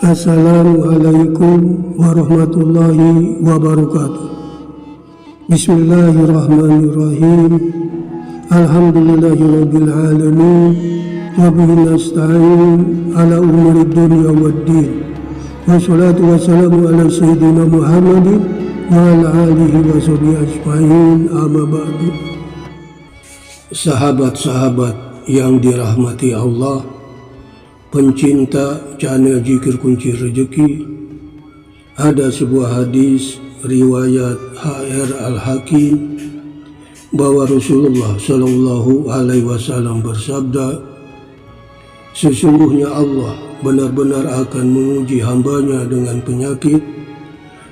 Assalamualaikum warahmatullahi wabarakatuh. Bismillahirrahmanirrahim. Alhamdulillahirabbil alamin. Wa bihi nasta'in ala umuri dunya waddin. Wassalatu wassalamu ala sayyidina Muhammadin wa ala alihi wa sahbihi ajma'in. Amma ba'du. Sahabat-sahabat yang dirahmati Allah, pencinta channel Zikir Kunci Rezeki, ada sebuah hadis riwayat HR Al-Hakim bahwa Rasulullah Shallallahu Alaihi Wasallam bersabda, sesungguhnya Allah benar-benar akan menguji hambanya dengan penyakit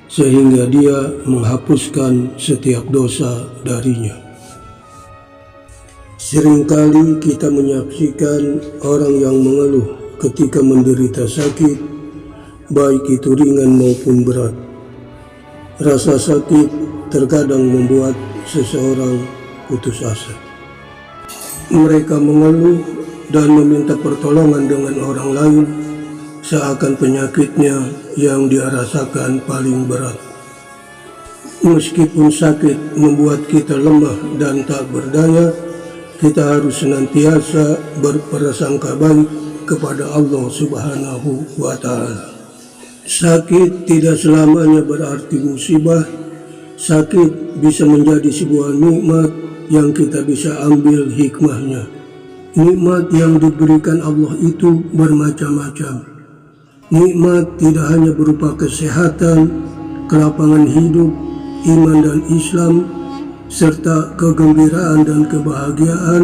sehingga dia menghapuskan setiap dosa darinya. Seringkali kita menyaksikan orang yang mengeluh ketika menderita sakit, baik itu ringan maupun berat. Rasa sakit terkadang membuat seseorang putus asa. Mereka mengeluh dan meminta pertolongan dengan orang lain, seakan penyakitnya yang dia rasakan paling berat. Meskipun sakit membuat kita lemah dan tak berdaya, kita harus senantiasa berprasangka baik kepada Allah Subhanahu wa Ta'ala. Sakit tidak selamanya berarti musibah. Sakit bisa menjadi sebuah nikmat yang kita bisa ambil hikmahnya. Nikmat yang diberikan Allah itu bermacam-macam. Nikmat tidak hanya berupa kesehatan, kelapangan hidup, iman dan Islam, serta kegembiraan dan kebahagiaan,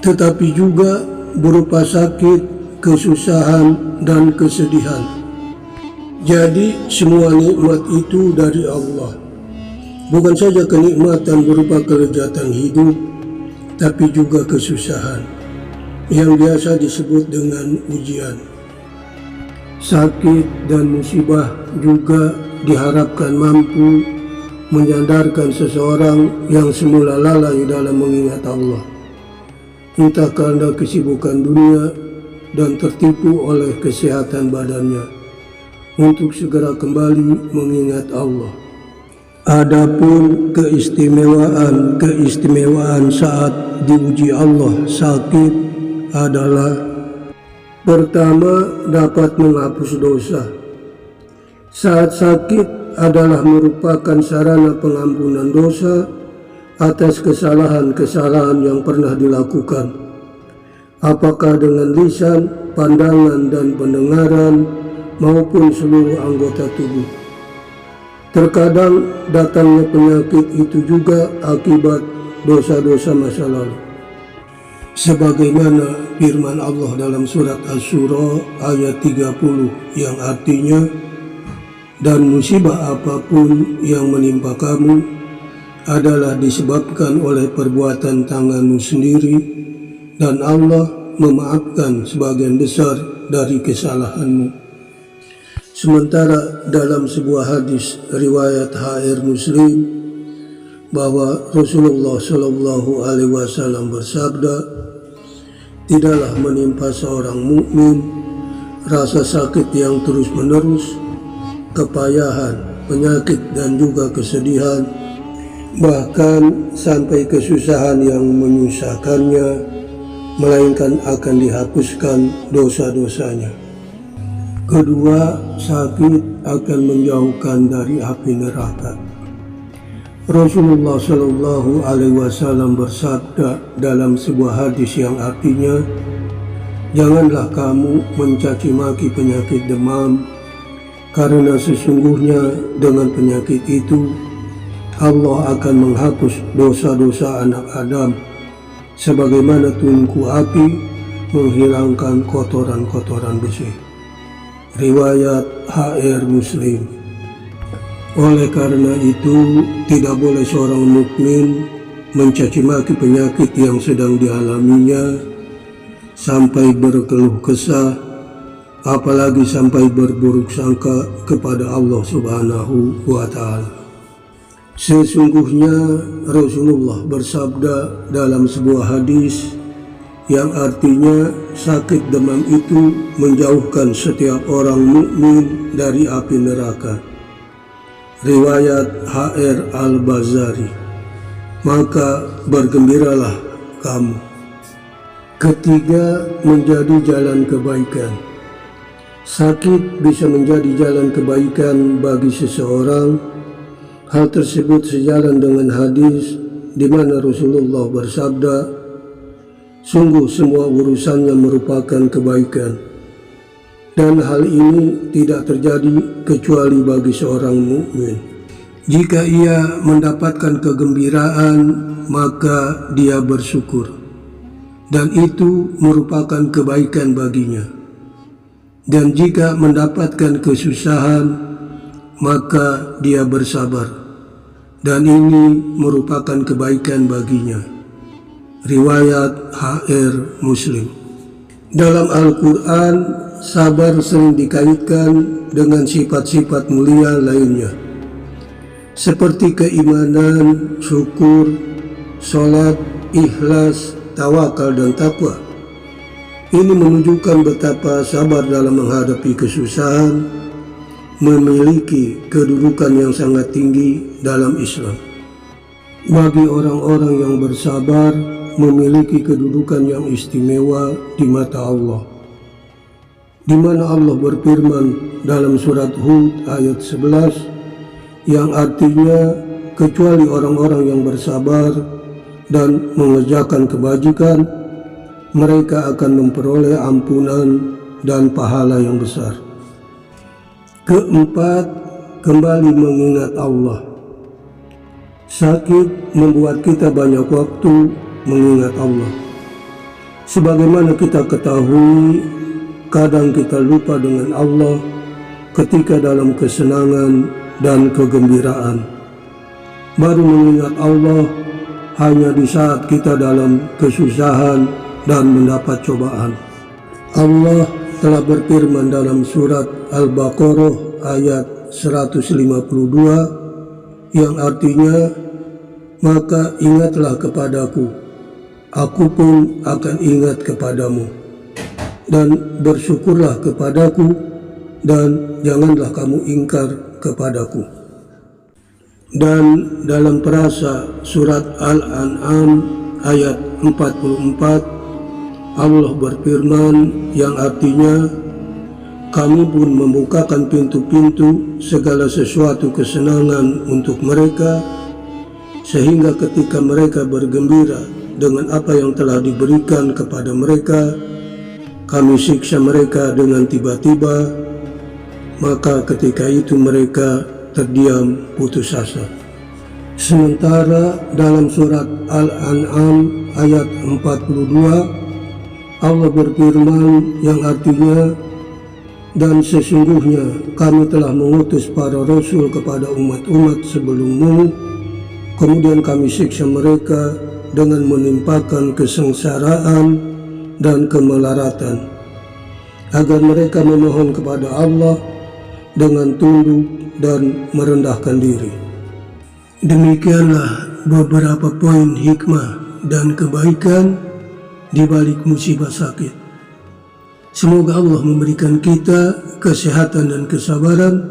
tetapi juga berupa sakit, kesusahan, dan kesedihan. Jadi semua nikmat itu dari Allah. Bukan saja kenikmatan berupa kelezatan hidup, tapi juga kesusahan yang biasa disebut dengan ujian. Sakit dan musibah juga diharapkan mampu menyadarkan seseorang yang semula lalai dalam mengingat Allah, entah karena kesibukan dunia dan tertipu oleh kesehatan badannya, untuk segera kembali mengingat Allah. Adapun keistimewaan saat diuji Allah sakit adalah: pertama, dapat menghapus dosa. Saat sakit adalah merupakan sarana pengampunan dosa atas kesalahan-kesalahan yang pernah dilakukan, apakah dengan lisan, pandangan, dan pendengaran, maupun seluruh anggota tubuh. Terkadang datangnya penyakit itu juga akibat dosa-dosa masa lalu, sebagaimana firman Allah dalam surat Asy-Syura ayat 30 yang artinya, dan musibah apapun yang menimpa kamu adalah disebabkan oleh perbuatan tanganmu sendiri, dan Allah memaafkan sebagian besar dari kesalahanmu. Sementara dalam sebuah hadis riwayat HR Muslim bahwa Rasulullah Shallallahu Alaihi Wasallam bersabda, tidaklah menimpa seorang mukmin rasa sakit yang terus-menerus, kepayahan, penyakit, dan juga kesedihan, bahkan sampai kesusahan yang menyusahkannya, melainkan akan dihapuskan dosa-dosanya. Kedua, sakit akan menjauhkan dari api neraka. Rasulullah Shallallahu Alaihi Wasallam bersabda dalam sebuah hadis yang artinya, janganlah kamu mencaci maki penyakit demam, karena sesungguhnya dengan penyakit itu Allah akan menghapus dosa-dosa anak Adam, sebagaimana tungku api menghilangkan kotoran-kotoran besi. Riwayat HR Muslim. Oleh karena itu, tidak boleh seorang mukmin mencaci maki penyakit yang sedang dialaminya sampai berkeluh kesah, apalagi sampai berburuk sangka kepada Allah Subhanahu wa Ta'ala. Sesungguhnya Rasulullah bersabda dalam sebuah hadis yang artinya sakit demam itu menjauhkan setiap orang mukmin dari api neraka. Riwayat HR Al-Bazari. Maka bergembiralah kamu. Ketiga, menjadi jalan kebaikan. Sakit bisa menjadi jalan kebaikan bagi seseorang. Hal tersebut sejalan dengan hadis di mana Rasulullah bersabda, sungguh semua urusannya merupakan kebaikan, dan hal ini tidak terjadi kecuali bagi seorang mukmin. Jika ia mendapatkan kegembiraan, maka dia bersyukur, dan itu merupakan kebaikan baginya. Dan jika mendapatkan kesusahan, maka dia bersabar, dan ini merupakan kebaikan baginya. Riwayat HR Muslim. Dalam Al-Quran, sabar sering dikaitkan dengan sifat-sifat mulia lainnya, seperti keimanan, syukur, sholat, ikhlas, tawakal, dan takwa. Ini menunjukkan betapa sabar dalam menghadapi kesusahan memiliki kedudukan yang sangat tinggi dalam Islam. Bagi orang-orang yang bersabar, memiliki kedudukan yang istimewa di mata Allah, di mana Allah berfirman dalam surat Hud ayat 11 yang artinya, kecuali orang-orang yang bersabar dan mengerjakan kebajikan, mereka akan memperoleh ampunan dan pahala yang besar. Keempat, kembali mengingat Allah. Sakit membuat kita banyak waktu mengingat Allah. Sebagaimana kita ketahui, kadang kita lupa dengan Allah ketika dalam kesenangan dan kegembiraan. Baru mengingat Allah hanya di saat kita dalam kesusahan dan mendapat cobaan. Allah telah berfirman dalam surat Al-Baqarah ayat 152 yang artinya, maka ingatlah kepadaku, aku pun akan ingat kepadamu, dan bersyukurlah kepadaku, dan janganlah kamu ingkar kepadaku. Dan dalam perasa surat Al-An'am ayat 44, Allah berfirman yang artinya, kami pun membukakan pintu-pintu segala sesuatu kesenangan untuk mereka, sehingga ketika mereka bergembira dengan apa yang telah diberikan kepada mereka, kami siksa mereka dengan tiba-tiba, maka ketika itu mereka terdiam putus asa. Sementara dalam surat Al-An'am ayat 42, Allah berfirman yang artinya, dan sesungguhnya kami telah mengutus para rasul kepada umat-umat sebelummu, kemudian kami siksa mereka dengan menimpakan kesengsaraan dan kemelaratan, agar mereka memohon kepada Allah dengan tunduk dan merendahkan diri. Demikianlah beberapa poin hikmah dan kebaikan di balik musibah sakit. Semoga Allah memberikan kita kesehatan dan kesabaran,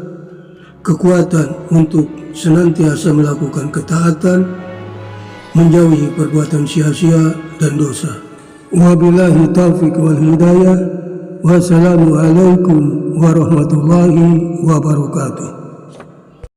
kekuatan untuk senantiasa melakukan ketaatan, menjauhi perbuatan sia-sia dan dosa. Wabillahi taufiq wal hidayah. Wassalamualaikum warahmatullahi wabarakatuh.